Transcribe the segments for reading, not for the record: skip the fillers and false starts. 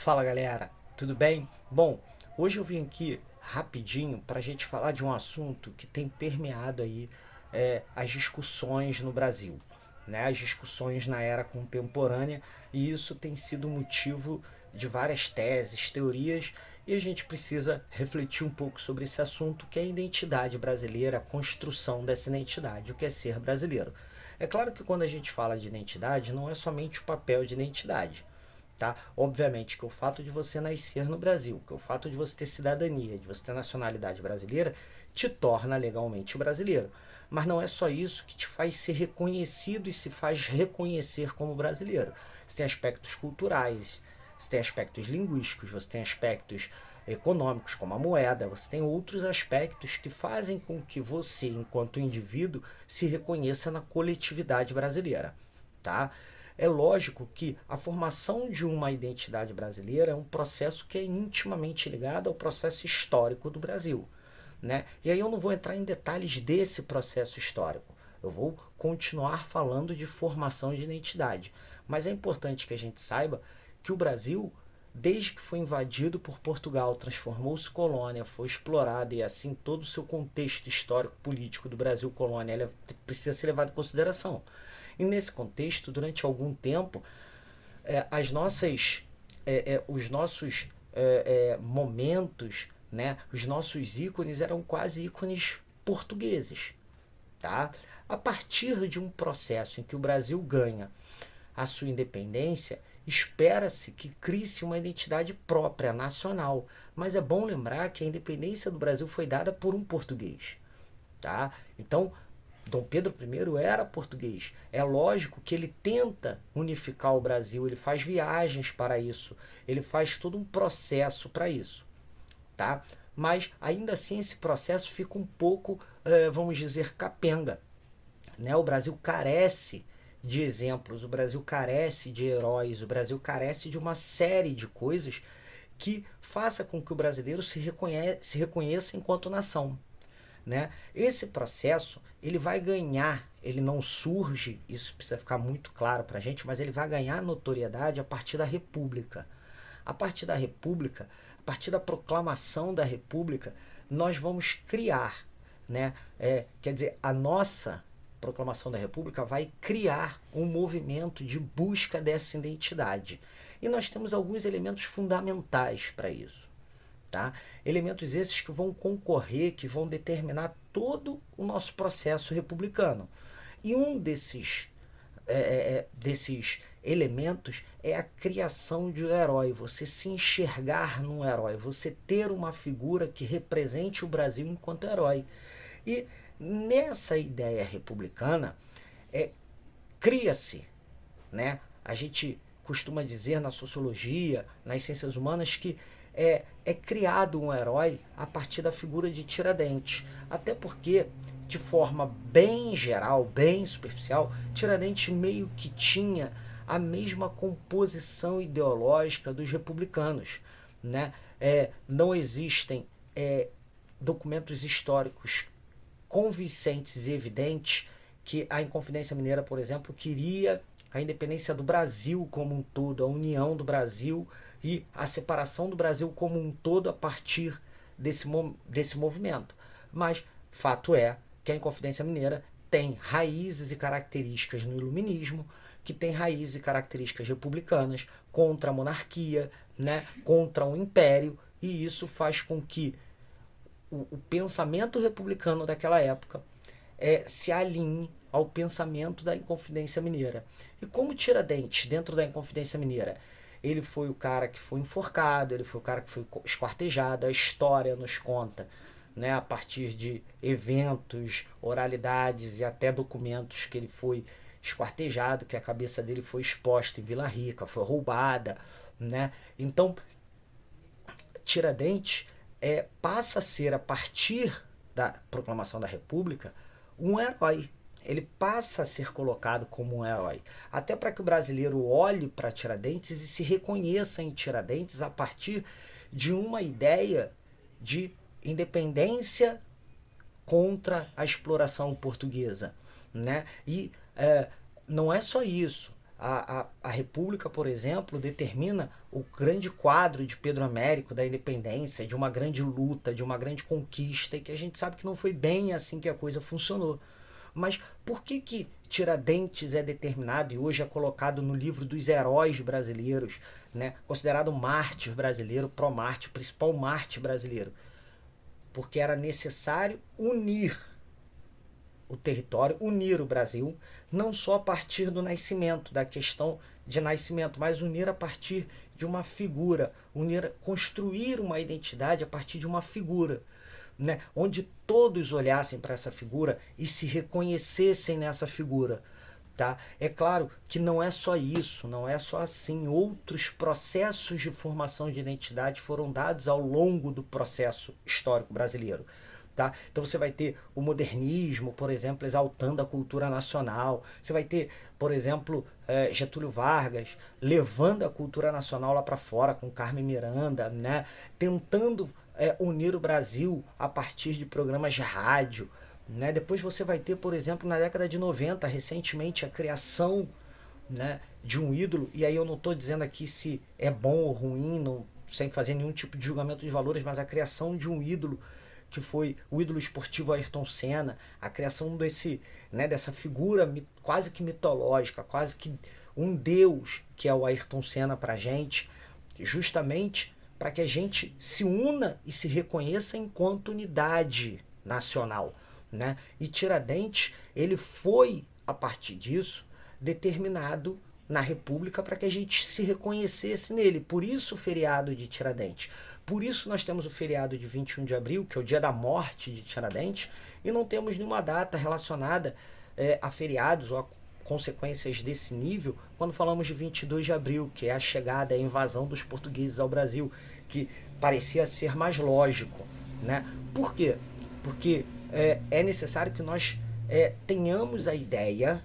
Fala galera, tudo bem? Bom, hoje eu vim aqui rapidinho para a gente falar de um assunto que tem permeado aí as discussões no Brasil, né? As discussões na era contemporânea, e isso tem sido motivo de várias teses, teorias, e a gente precisa refletir um pouco sobre esse assunto, que é a identidade brasileira, a construção dessa identidade, o que é ser brasileiro. É claro que quando a gente fala de identidade, não é somente o papel de identidade. Tá? Obviamente que o fato de você nascer no Brasil, que o fato de você ter cidadania, de você ter nacionalidade brasileira, te torna legalmente brasileiro. Mas não é só isso que te faz ser reconhecido e se faz reconhecer como brasileiro. Você tem aspectos culturais, você tem aspectos linguísticos, você tem aspectos econômicos, como a moeda, você tem outros aspectos que fazem com que você, enquanto indivíduo, se reconheça na coletividade brasileira. Tá? É lógico que a formação de uma identidade brasileira é um processo que é intimamente ligado ao processo histórico do Brasil, né? E aí eu não vou entrar em detalhes desse processo histórico. Eu vou continuar falando de formação de identidade. Mas é importante que a gente saiba que o Brasil, desde que foi invadido por Portugal, transformou-se colônia, foi explorado, e assim todo o seu contexto histórico político do Brasil colônia precisa ser levado em consideração. E nesse contexto, durante algum tempo, as nossas, os nossos momentos, né, os nossos ícones eram quase ícones portugueses. Tá? A partir de um processo em que o Brasil ganha a sua independência, espera-se que crie-se uma identidade própria, nacional. Mas é bom lembrar que a independência do Brasil foi dada por um português. Tá? Então, Dom Pedro I era português. É lógico que ele tenta unificar o Brasil, ele faz viagens para isso, ele faz todo um processo para isso, tá? Mas ainda assim esse processo fica um pouco, vamos dizer, capenga, né? O Brasil carece de exemplos, o Brasil carece de heróis, o Brasil carece de uma série de coisas que faça com que o brasileiro se reconheça enquanto nação, né? Esse processo ele vai ganhar, ele não surge, isso precisa ficar muito claro para a gente, mas ele vai ganhar notoriedade a partir da República. A partir da República, a partir da proclamação da República, nós vamos criar, né? Quer dizer, a nossa proclamação da República vai criar um movimento de busca dessa identidade. E nós temos alguns elementos fundamentais para isso. Tá? Elementos esses que vão concorrer, que vão determinar todo o nosso processo republicano. E um desses elementos é a criação de um herói, você se enxergar num herói, você ter uma figura que represente o Brasil enquanto herói. E nessa ideia republicana, é, cria-se, né? A gente costuma dizer na sociologia, nas ciências humanas, que é criado um herói a partir da figura de Tiradentes. Até porque, de forma bem geral, bem superficial, Tiradentes meio que tinha a mesma composição ideológica dos republicanos. Né? Não existem documentos históricos convincentes e evidentes que a Inconfidência Mineira, por exemplo, queria a independência do Brasil como um todo, a união do Brasil e a separação do Brasil como um todo a partir desse movimento. Mas fato é que a Inconfidência Mineira tem raízes e características no iluminismo, que tem raízes e características republicanas contra a monarquia, né, contra o império, e isso faz com que o pensamento republicano daquela época se alinhe ao pensamento da Inconfidência Mineira. E como Tiradentes, dentro da Inconfidência Mineira, ele foi o cara que foi enforcado, ele foi o cara que foi esquartejado, a história nos conta, né, a partir de eventos, oralidades e até documentos que ele foi esquartejado, que a cabeça dele foi exposta em Vila Rica, foi roubada, né? Então, Tiradentes passa a ser, a partir da proclamação da República, um herói. Ele passa a ser colocado como um herói. Até para que o brasileiro olhe para Tiradentes e se reconheça em Tiradentes a partir de uma ideia de independência contra a exploração portuguesa. Né? E não é só isso. A República, por exemplo, determina o grande quadro de Pedro Américo, da independência, de uma grande luta, de uma grande conquista, e que a gente sabe que não foi bem assim que a coisa funcionou. Mas por que Tiradentes é determinado e hoje é colocado no livro dos heróis brasileiros, né? Considerado mártir brasileiro, pró-mártir, principal mártir brasileiro? Porque era necessário unir o território, unir o Brasil, não só a partir do nascimento, da questão de nascimento, mas unir a partir de uma figura, unir, construir uma identidade a partir de uma figura, né? Onde todos olhassem para essa figura e se reconhecessem nessa figura. Tá? É claro que não é só isso, não é só assim. Outros processos de formação de identidade foram dados ao longo do processo histórico brasileiro. Tá? Então você vai ter o modernismo, por exemplo, exaltando a cultura nacional. Você vai ter, por exemplo, Getúlio Vargas levando a cultura nacional lá para fora com Carmen Miranda, né? Tentando unir o Brasil a partir de programas de rádio. Né? Depois você vai ter, por exemplo, na década de 90, recentemente, a criação, né, de um ídolo. E aí eu não estou dizendo aqui se é bom ou ruim, não, sem fazer nenhum tipo de julgamento de valores, mas a criação de um ídolo que foi o ídolo esportivo Ayrton Senna, a criação desse, né, dessa figura quase que mitológica, quase que um deus que é o Ayrton Senna para a gente, justamente para que a gente se una e se reconheça enquanto unidade nacional. Né? E Tiradentes, ele foi, a partir disso, determinado na República para que a gente se reconhecesse nele. Por isso o feriado de Tiradentes. Por isso nós temos o feriado de 21 de abril, que é o dia da morte de Tiradentes, e não temos nenhuma data relacionada a feriados ou a consequências desse nível quando falamos de 22 de abril, que é a chegada, a invasão dos portugueses ao Brasil, que parecia ser mais lógico. Né? Por quê? Porque é necessário que nós tenhamos a ideia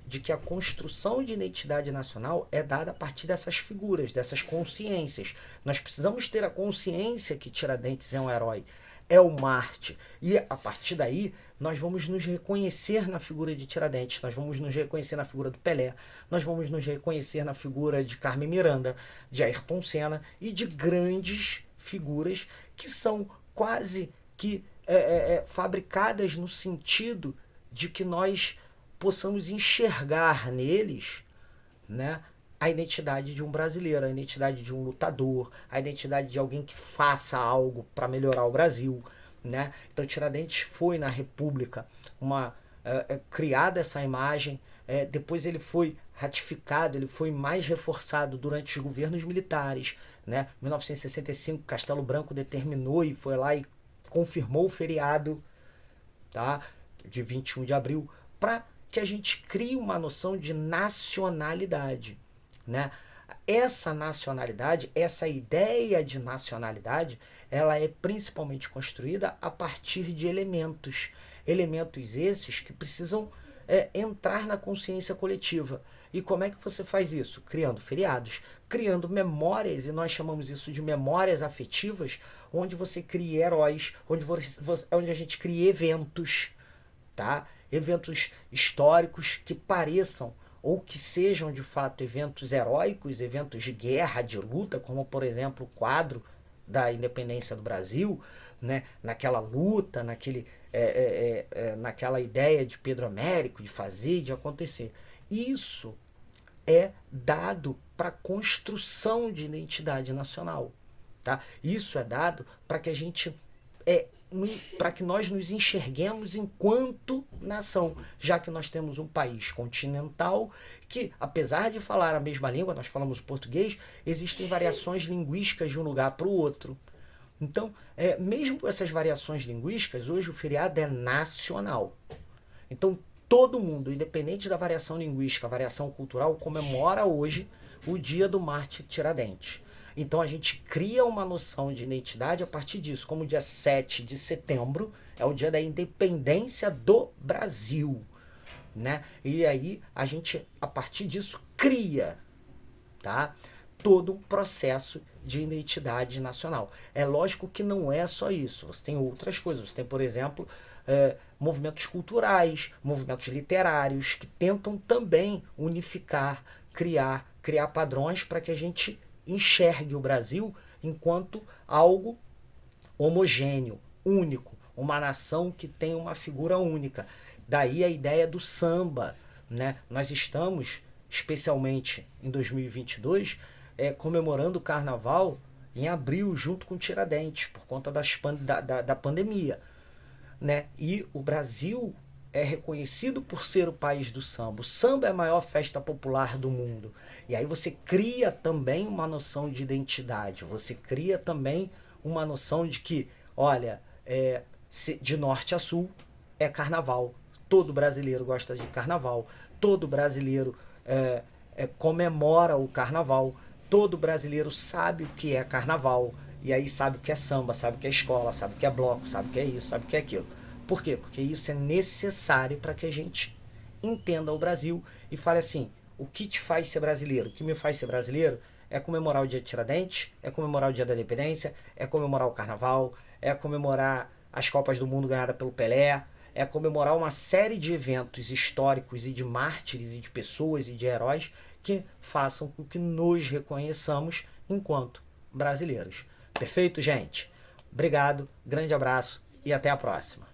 de que a construção de identidade nacional é dada a partir dessas figuras, dessas consciências. Nós precisamos ter a consciência que Tiradentes é um herói, é o Marte. E a partir daí, nós vamos nos reconhecer na figura de Tiradentes, nós vamos nos reconhecer na figura do Pelé, nós vamos nos reconhecer na figura de Carmen Miranda, de Ayrton Senna e de grandes figuras que são quase que fabricadas no sentido de que nós possamos enxergar neles, né, a identidade de um brasileiro, a identidade de um lutador, a identidade de alguém que faça algo para melhorar o Brasil. Né? Então Tiradentes foi na República criada essa imagem, depois ele foi ratificado, ele foi mais reforçado durante os governos militares. Né? Em 1965, Castelo Branco determinou e foi lá e confirmou o feriado, tá, de 21 de abril, para que a gente crie uma noção de nacionalidade. Né? Essa nacionalidade, essa ideia de nacionalidade, ela é principalmente construída a partir de elementos. Elementos esses que precisam entrar na consciência coletiva. E como é que você faz isso? Criando feriados, criando memórias, e nós chamamos isso de memórias afetivas, onde você cria heróis, onde a gente cria eventos, tá? Eventos históricos que pareçam ou que sejam de fato eventos heróicos, eventos de guerra, de luta, como por exemplo o quadro da independência do Brasil, né? Naquela luta, naquela ideia de Pedro Américo, de fazer, de acontecer. Isso é dado para a construção de identidade nacional. Tá? Isso é dado para que a gente para que nós nos enxerguemos enquanto nação, já que nós temos um país continental que, apesar de falar a mesma língua, nós falamos português, existem variações linguísticas de um lugar para o outro. Então, mesmo com essas variações linguísticas, hoje o feriado é nacional. Então, todo mundo, independente da variação linguística, variação cultural, comemora hoje o dia do Marte Tiradentes. Então a gente cria uma noção de identidade a partir disso, como o dia 7 de setembro é o dia da independência do Brasil. Né? E aí a gente, a partir disso, cria, tá, todo um processo de identidade nacional. É lógico que não é só isso, você tem outras coisas. Você tem, por exemplo, movimentos culturais, movimentos literários que tentam também unificar, criar padrões para que a gente enxergue o Brasil enquanto algo homogêneo, único, uma nação que tem uma figura única. Daí a ideia do samba, né? Nós estamos, especialmente em 2022, comemorando o Carnaval em abril, junto com Tiradentes, por conta da pandemia, né? E o Brasil é reconhecido por ser o país do samba. O samba é a maior festa popular do mundo. E aí você cria também uma noção de identidade. Você cria também uma noção de que, olha, de norte a sul é carnaval. Todo brasileiro gosta de carnaval. Todo brasileiro comemora o carnaval. Todo brasileiro sabe o que é carnaval. E aí sabe o que é samba, sabe o que é escola, sabe o que é bloco, sabe o que é isso, sabe o que é aquilo. Por quê? Porque isso é necessário para que a gente entenda o Brasil e fale assim, o que te faz ser brasileiro? O que me faz ser brasileiro é comemorar o dia de Tiradentes, é comemorar o dia da independência, é comemorar o carnaval, é comemorar as Copas do Mundo ganhadas pelo Pelé, é comemorar uma série de eventos históricos e de mártires e de pessoas e de heróis que façam com que nos reconheçamos enquanto brasileiros. Perfeito, gente? Obrigado, grande abraço e até a próxima.